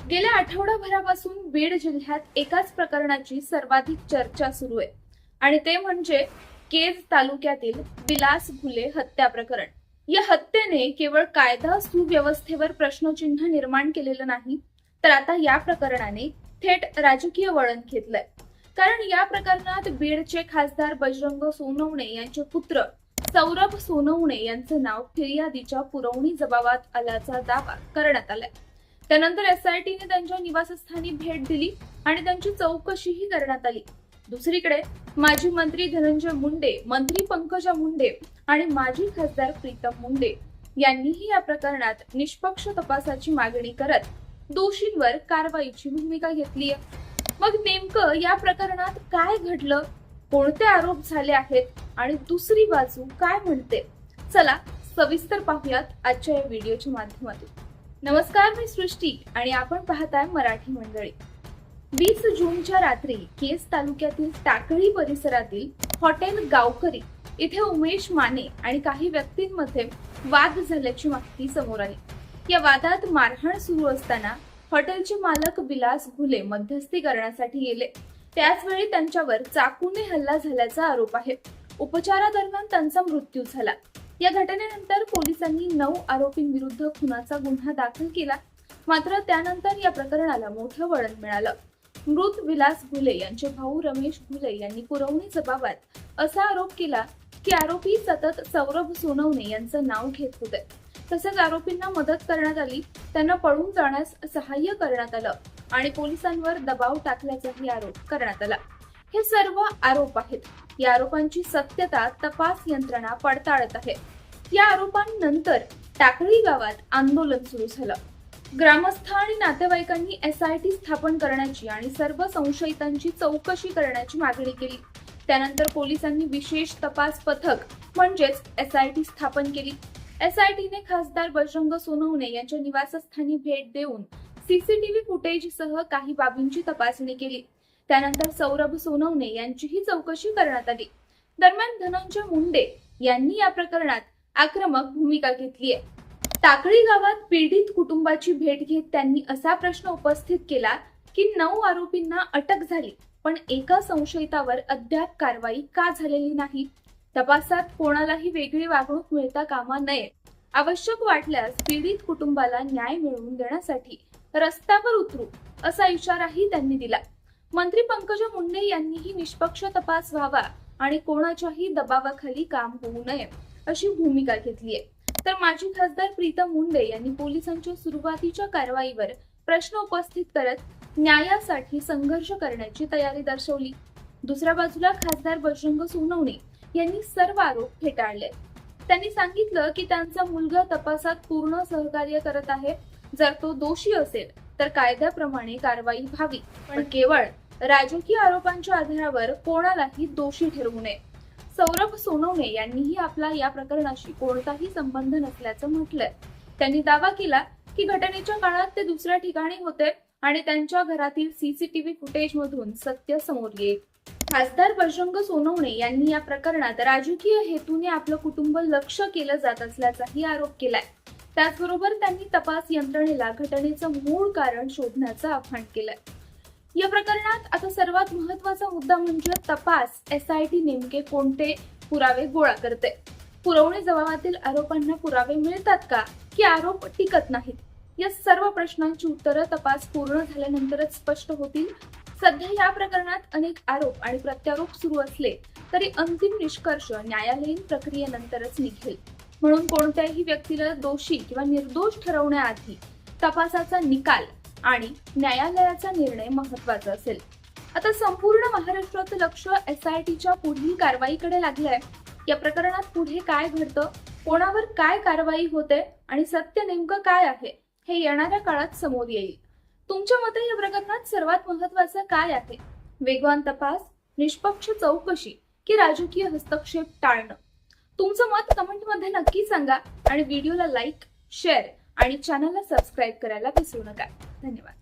गेल्या आठवडाभरापासून बीड जिल्ह्यात एकाच प्रकरणाची सर्वाधिक चर्चा सुरू आहे आणि ते म्हणजे केज तालुक्यातील विलास घुले हत्या प्रकरण। या हत्येने केवळ कायदा सुव्यवस्थेवर प्रश्नचिन्ह निर्माण केलेलं नाही, तर आता या प्रकरणाने थेट राजकीय वळण घेतलंय। कारण या प्रकरणात बीडचे खासदार बजरंग सोनवणे यांचे पुत्र सौरभ सोनवणे यांचं नाव फिर्यादीच्या पुरवणी जबाबात आल्याचा दावा करण्यात आलाय। त्यानंतर एसआयटीने त्यांच्या निवासस्थानी भेट दिली आणि त्यांची चौकशीही करण्यात आली। दुसरीकडे माजी मंत्री धनंजय मुंडे, मंत्री पंकजा मुंडे आणि माजी खासदार प्रीतम मुंडे यांनीही या प्रकरणात निष्पक्ष तपासाची मागणी करत दोषींवर कारवाईची भूमिका घेतली आहे। मग नेमकं या प्रकरणात काय घडलं, कोणते आरोप झाले आहेत आणि दुसरी बाजू काय म्हणते, चला सविस्तर पाहूयात आजच्या या व्हिडिओच्या माध्यमातून। नमस्कार, मी सृष्टी आणि आपण पाहताय मराठी मंडळी। 20 जूनच्या रात्री केज तालुक्यातील टाकळी परिसरातील हॉटेल गावकरी इथे उमेश माने आणि काही व्यक्तींमध्ये वाद झाल्याची माहिती समोर आली। या वादात मारहाण सुरू असताना हॉटेलचे मालक विलास घुले मध्यस्थी करण्यासाठी गेले। त्याच वेळी त्यांच्यावर चाकूने हल्ला झाल्याचा आरोप आहे। उपचारादरम्यान त्यांचा मृत्यू झाला। या घटनेनंतर पोलिसांनी 9 आरोपींविरुद्ध खुनाचा गुन्हा दाखल केला। मात्र त्यानंतर या प्रकरणाला मोठं वळण मिळालं। मृत विलास घुले यांचे भाऊ रमेश घुले यांनी पुरवणी जबाबात असा आरोप केला की आरोपी सतत सौरभ सोनवणे यांचं नाव घेत होते। तसेच आरोपींना मदत करण्यात आली, त्यांना पळून जाण्यास सहाय्य करण्यात आलं आणि पोलिसांवर दबाव टाकल्याचाही आरोप करण्यात आला। हे सर्व आरोप आहेत। या आरोपांची सत्यता तपास यंत्रणा पडताळत आहे। या आरोपांनंतर टाकळी गावात आंदोलन सुरू झालं। ग्रामस्थ आणि नातेवाईकांनी एसआयटी स्थापन करण्याची आणि सर्व संशयितांची चौकशी करण्याची मागणी केली। त्यानंतर पोलिसांनी विशेष तपास पथक म्हणजेच एसआयटी स्थापन केली। एसआयटीने खासदार बजरंग सोनवणे यांच्या निवासस्थानी भेट देऊन सीसीटीव्ही फुटेजसह काही बाबींची तपासणी केली। त्यानंतर सौरभ सोनवणे यांचीही चौकशी करण्यात आली। दरम्यान धनंजय मुंडे यांनी या प्रकरणात आक्रमक भूमिका घेतली आहे। टाकळी गावात पीडित कुटुंबाची भेट घेत त्यांनी असा प्रश्न उपस्थित केला की 9 आरोपींना अटक झाली, पण एका संशयितावर अद्याप कारवाई का झालेली नाही। तपासात कोणालाही वेगळी वागणूक मिळता कामा नये। आवश्यक वाटल्यास पीडित कुटुंबाला न्याय मिळवून देण्यासाठी रस्त्यावर उतरू असा इशाराही त्यांनी दिला। मंत्री पंकजा मुंडे यांनीही निष्पक्ष तपास व्हावा आणि कोणाच्याही दबावाखाली काम होऊ नये अशी भूमिका घेतली आहे। तर माजी खासदार प्रीतम मुंडे यांनी पोलिसांच्या सुरुवातीच्या कारवाईवर प्रश्न उपस्थित करत न्यायासाठी संघर्ष करण्याची तयारी दर्शवली। दुसऱ्या बाजूला खासदार बजरंग सोनवणे यांनी सर्व आरोप फेटाळले। त्यांनी सांगितलं की त्यांचा मुलगा तपासात पूर्ण सहकार्य करत आहे। जर तो दोषी असेल तर कायद्याप्रमाणे कारवाई व्हावी, पण केवळ राजकीय आरोपांच्या आधारावर कोणालाही दोषी ठरवू नये। सौरभ सोनवणे यांनीही आपला या प्रकरणाशी कोणताही संबंध नसल्याचं म्हटलंय। त्यांनी दावा केला की घटनेच्या काळात ते दुसऱ्या ठिकाणी होते आणि त्यांच्या घरातील सीसीटीव्ही फुटेजमधून सत्य समोर येईल। खासदार बजरंग सोनवणे यांनी या प्रकरणात राजकीय हेतूने आपलं कुटुंब लक्ष्य केलं जात असल्याचाही आरोप केलाय। त्याचबरोबर त्यांनी तपास यंत्रणेला घटनेचं मूळ कारण शोधण्याचं आवाहन केलंय। या प्रकरणात आता सर्वात महत्त्वाचा मुद्दा म्हणजे तपास एसआयटी नेमके कोणते पुरावे गोळा करते। पुरवणी जबाबातील आरोपांना पुरावे मिळतात का की आरोप टिकत नाहीत? या सर्व प्रश्नांची उत्तरं तपास पूर्ण झाल्यानंतरच स्पष्ट होतील। सध्या या प्रकरणात अनेक आरोप आणि प्रत्यारोप सुरू असले तरी अंतिम निष्कर्ष न्यायालयीन प्रक्रियेनंतरच निघेल। म्हणून कोणत्याही व्यक्तीला दोषी किंवा निर्दोष ठरवण्याआधी तपासाचा निकाल आणि न्यायालयाचा निर्णय महत्त्वाचा असेल। आता संपूर्ण महाराष्ट्राचं लक्ष एसआयटीच्या पुढील कारवाईकडे लागलंय। या प्रकरणात पुढे काय घडतं, कोणावर काय कारवाई होते आणि सत्य नेमकं काय आहे हे येणाऱ्या काळात समोर येईल। तुमच्या मते या प्रकरणात सर्वात महत्त्वाचं काय आहे? वेगवान तपास, निष्पक्ष चौकशी की राजकीय हस्तक्षेप टाळणं? तुमचं मत कमेंटमध्ये नक्की सांगा आणि व्हिडिओला लाईक, शेअर आणि चॅनलला सबस्क्राईब करायला विसरू नका। धन्यवाद।